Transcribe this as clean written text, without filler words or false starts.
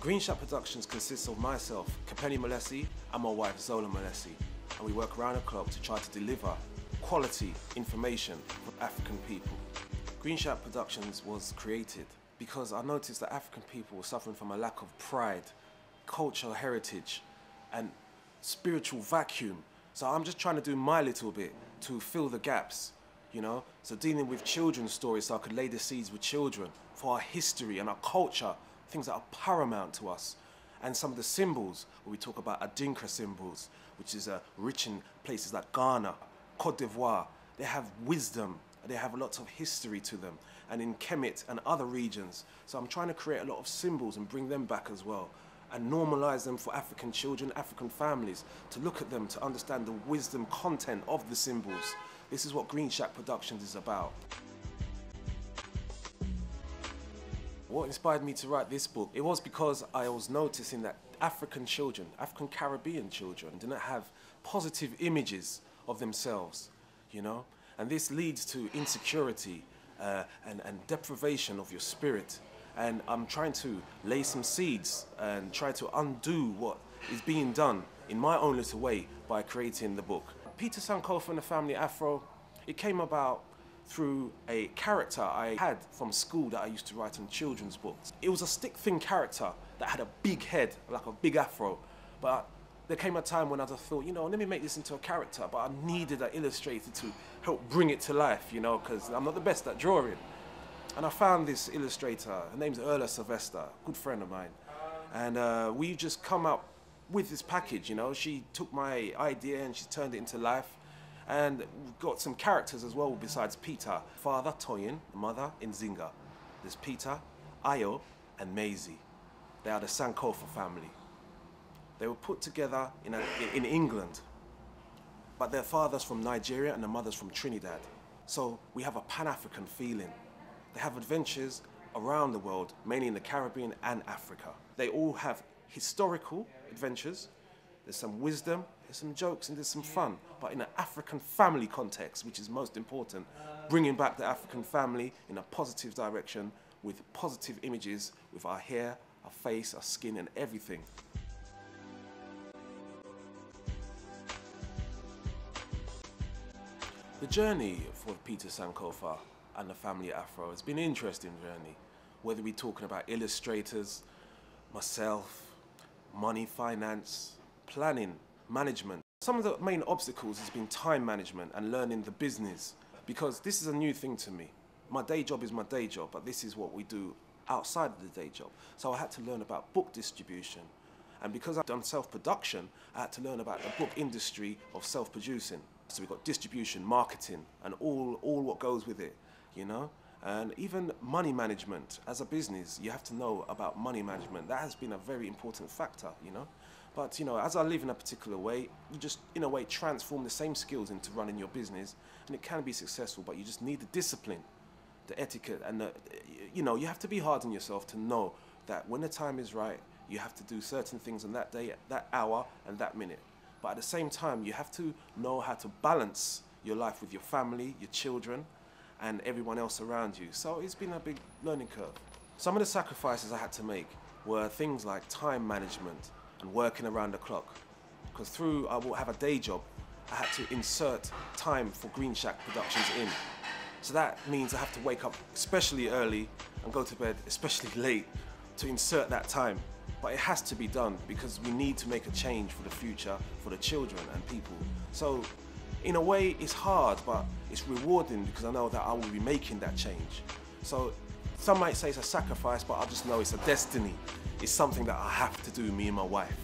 Greenshack Productions consists of myself, Kapeni Malesi, and my wife Zola Malesi, and we work around the clock to try to deliver quality information for African people. Greenshack Productions was created because I noticed that African people were suffering from a lack of pride, cultural heritage, and spiritual vacuum. So I'm just trying to do my little bit to fill the gaps, you know? So dealing with children's stories so I could lay the seeds with children for our history and our culture, things that are paramount to us. And some of the symbols, where we talk about Adinka symbols, which is rich in places like Ghana, Cote d'Ivoire. They have wisdom, they have lots of history to them, and in Kemet and other regions. So I'm trying to create a lot of symbols and bring them back as well, and normalize them for African children, African families, to look at them, to understand the wisdom content of the symbols. This is what Greenshack Productions is about. What inspired me to write this book? It was because I was noticing that African children, African Caribbean children, didn't have positive images of themselves, you know? And this leads to insecurity and deprivation of your spirit. And I'm trying to lay some seeds and try to undo what is being done in my own little way by creating the book. Peter Sankofa and the Family Afro, it came about through a character I had from school that I used to write in children's books. It was a stick-thin character that had a big head, like a big afro. But there came a time when I just thought, you know, let me make this into a character, but I needed an illustrator to help bring it to life, you know, because I'm not the best at drawing. And I found this illustrator, her name's Erla Sylvester, a good friend of mine. And we just come up with this package, you know. She took my idea and she turned it into life. And we've got some characters as well besides Peter. Father, Toyin, mother, Nzinga. There's Peter, Ayo, and Maisie. They are the Sankofa family. They were put together in England, but their father's from Nigeria and the mother's from Trinidad. So we have a Pan-African feeling. They have adventures around the world, mainly in the Caribbean and Africa. They all have historical adventures. There's some wisdom, there's some jokes, and there's some fun, but in an African family context, which is most important, bringing back the African family in a positive direction with positive images with our hair, our face, our skin, and everything. The journey for Peter Sankofa and the Family Afro has been an interesting journey, whether we're talking about illustrators, myself, money, finance, planning, management. Some of the main obstacles has been time management and learning the business, because this is a new thing to me. My day job is my day job, but this is what we do outside of the day job. So I had to learn about book distribution. And because I've done self-production, I had to learn about the book industry of self-producing. So we've got distribution, marketing, and all what goes with it, you know? And even money management. As a business, you have to know about money management. That has been a very important factor, you know? But, you know, as I live in a particular way, you just, in a way, transform the same skills into running your business, and it can be successful, but you just need the discipline, the etiquette, and you know, you have to be hard on yourself to know that when the time is right, you have to do certain things on that day, that hour, and that minute. But at the same time, you have to know how to balance your life with your family, your children, and everyone else around you. So it's been a big learning curve. Some of the sacrifices I had to make were things like time management and working around the clock. Because I will have a day job, I had to insert time for Greenshack Productions in. So that means I have to wake up especially early and go to bed especially late to insert that time. But it has to be done because we need to make a change for the future, for the children and people. So in a way, it's hard, but it's rewarding because I know that I will be making that change. So some might say it's a sacrifice, but I just know it's a destiny. It's something that I have to do, me and my wife.